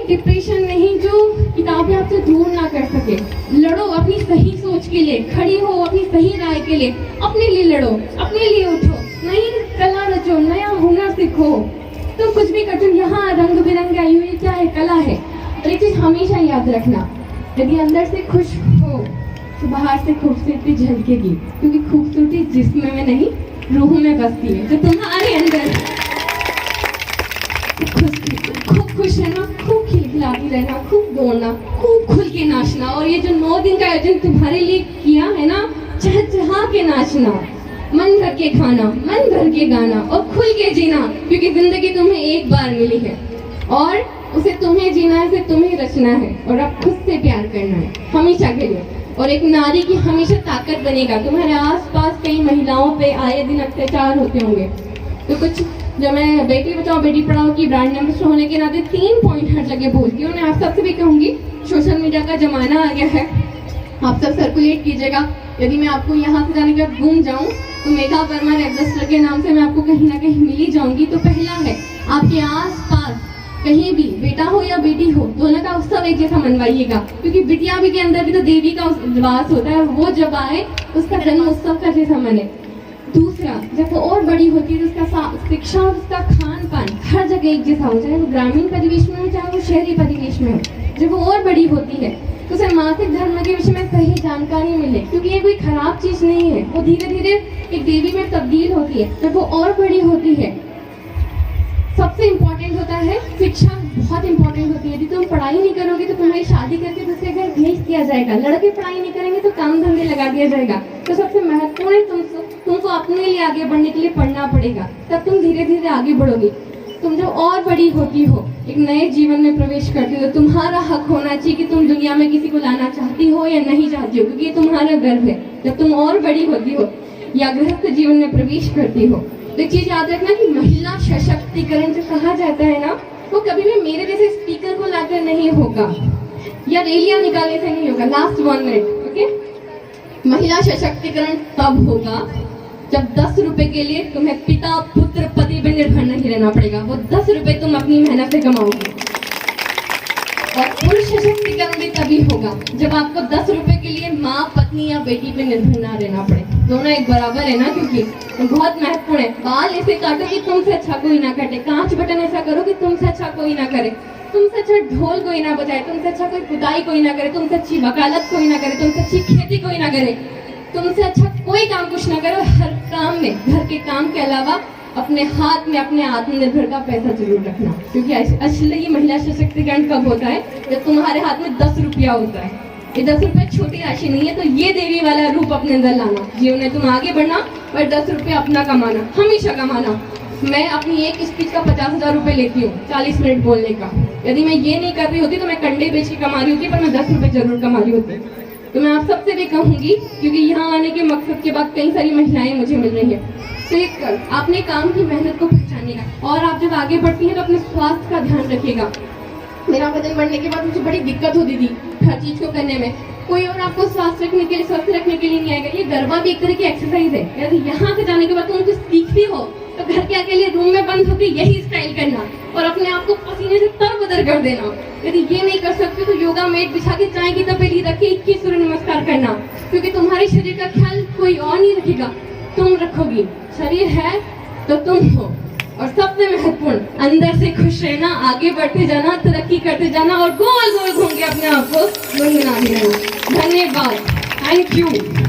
Depression नहीं जो किताबें आपसे दूर ना कर सके। लड़ो अपनी सही सोच के लिए, खड़ी हो अपनी सही राय के लिए, अपने लिए लड़ो, अपने लिए उठो, नई कला रचो, नया हुनर सीखो। तुम कुछ भी करते हो, यहाँ रंग बिरंग आई हुई क्या है, कला है। और एक चीज हमेशा याद रखना, यदि अंदर से खुश हो तो बाहर से खूबसूरती झलकेगी, क्योंकि खूबसूरती जिस्म में नहीं रूह में बसती है। तो तुम्हारे अंदर खूब खुश रहना, खूब खिलखिलाती रहना, खूब दौड़ना, खूब खुल के नाचना। और ये जो 9 दिन का आयोजन तुम्हारे लिए किया है ना, चहचहा के नाचना, मन भर के खाना, मन भर के गाना और खुल के जीना, क्योंकि जिंदगी तुम्हें एक बार मिली है और उसे तुम्हें जीना है, उसे तुम्हें रचना है और अब खुद से प्यार करना है हमेशा के लिए। और एक नारी की हमेशा ताकत बनेगा। तुम्हारे आसपास कई महिलाओं पे आए दिन अत्याचार होते होंगे, तो कुछ जो मैं बेटी बचाओ बेटी पढ़ाओ की ब्रांड एम्बेसडर होने के नाते 3 पॉइंट हर जगह बोलती हूँ। मैं आप सबसे भी कहूँगी, सोशल मीडिया का जमाना आ गया है, आप सब सर्कुलेट कीजिएगा। यदि मैं आपको यहाँ से जाने के बाद घूम जाऊँ तो मेघा वर्मा रेगस्टर के नाम से मैं आपको कहीं ना कहीं मिल ही जाऊंगी। तो पहला है, आपके आसपास कहीं भी बेटा हो या बेटी हो, दोनों का उत्सव एक जैसा मनवाइएगा, क्योंकि बिटिया भी के अंदर भी तो देवी का वास होता है। वो जब आए उसका जन्म उत्सव का जैसा मने। दूसरा, जब वो और बड़ी होती है तो उसका शिक्षा और उसका खान पान हर जगह एक जैसा हो, चाहे वो ग्रामीण परिवेश में हो चाहे वो शहरी परिवेश में हो। जब वो और बड़ी होती है तो उसे मासिक धर्म के विषय में सही जानकारी मिले, क्योंकि ये कोई खराब चीज नहीं है, वो धीरे धीरे एक देवी में तब्दील होती है। जब वो और बड़ी होती है, सबसे इम्पोर्टेंट होता है शिक्षा, बहुत इम्पोर्टेंट होती है। यदि तुम पढ़ाई नहीं करोगे तो तुम्हारी शादी करके दूसरे घर भेज दिया जाएगा, लड़के पढ़ाई नहीं करेंगे तो काम धंधे लगा दिया जाएगा। तो सबसे महत्वपूर्ण है तुमको अपने लिए आगे बढ़ने के लिए पढ़ना पड़ेगा, तब तुम धीरे धीरे आगे बढ़ोगी। तुम जब और बड़ी होती हो, एक नए जीवन में प्रवेश करती हो, तो तुम्हारा हक होना चाहिए कि तुम दुनिया में किसी को लाना चाहती हो या नहीं चाहती हो, क्योंकि ये तुम्हारा गर्व है। जब तुम और बड़ी होती हो या गृहस्थ जीवन में प्रवेश करती हो, तो एक चीज याद रखना कि महिला सशक्तिकरण जो कहा जाता है ना, वो कभी भी मेरे जैसे स्पीकर को लाकर नहीं होगा या रैलियां निकालने से नहीं होगा। Last 1 minute, okay. महिला सशक्तिकरण तब होगा जब 10 रुपए के लिए तुम्हें पिता पुत्र पति पर निर्भर नहीं रहना पड़ेगा। वो 10 रुपए तुम अपनी मेहनत से कमाओगे। और पुरुष सशक्तिकरण भी तभी होगा जब आपको 10 रुपए के लिए माँ पत्नी या बेटी पे निर्भर ना रहना पड़े। दोनों एक बराबर है ना, क्योंकि बहुत महत्वपूर्ण है। बाल ऐसे काटो कि तुमसे अच्छा कोई ना काटे, कांच बटन ऐसा करो कि तुमसे अच्छा कोई ना करे, तुमसे अच्छा ढोल कोई ना बजाए, तुमसे अच्छा कोई खुदाई कोई ना करे, तुमसे अच्छी वकालत कोई ना करे, तुमसे अच्छी खेती कोई ना करे, तुमसे अच्छा कोई काम कुछ ना करो। हर काम में, घर के काम के अलावा अपने हाथ में अपने आत्मनिर्भर का पैसा जरूर रखना, क्योंकि असली महिला सशक्तिकरण कब होता है, जब तुम्हारे हाथ में 10 रुपया होता है। ये 10 रुपये छोटी राशि नहीं है, तो ये देवी वाला रूप अपने अंदर लाना। जीवन में तुम आगे बढ़ना और 10 रुपये अपना कमाना, हमेशा कमाना। मैं अपनी एक स्पीच का 50,000 रुपये लेती हूँ 40 मिनट बोलने का। यदि मैं ये नहीं कर रही होती तो मैं कंडे बेच के कमा रही होती, पर मैं 10 रुपये जरूर कमा रही होती। तो मैं आप सबसे भी कहूंगी, क्योंकि यहाँ आने के मकसद के बाद कई सारी महिलाएं मुझे मिल रही है, तो एक आपने काम की मेहनत को पहचानेगा। और आप जब आगे बढ़ती हैं तो अपने स्वास्थ्य का ध्यान रखिएगा। मेरा वजन बढ़ने के बाद मुझे बड़ी दिक्कत होती थी हर चीज को करने में, कोई और आपको स्वस्थ रखने के लिए नहीं आएगा। ये गरबा भी एक तरह की एक्सरसाइज है। यदि यहाँ से जाने के बाद तुम कुछ सीखती हो तो घर के अकेले रूम में बंद होकर यही स्टाइल करना और अपने आप को पसीने से तरबतर कर देना। यदि ये नहीं कर सकते तो योगा मैट बिछा के चाय की तपेली रख के 21 सूर्य नमस्कार करना, क्योंकि तुम्हारे शरीर का ख्याल कोई और नहीं रखेगा, तुम रखोगी। शरीर है तो तुम हो। और सबसे महत्वपूर्ण, अंदर से खुश रहना, आगे बढ़ते जाना, तरक्की करते जाना और गोल गोल घूम के अपने आप को गुनगुनाते रहना। धन्यवाद, थैंक यू।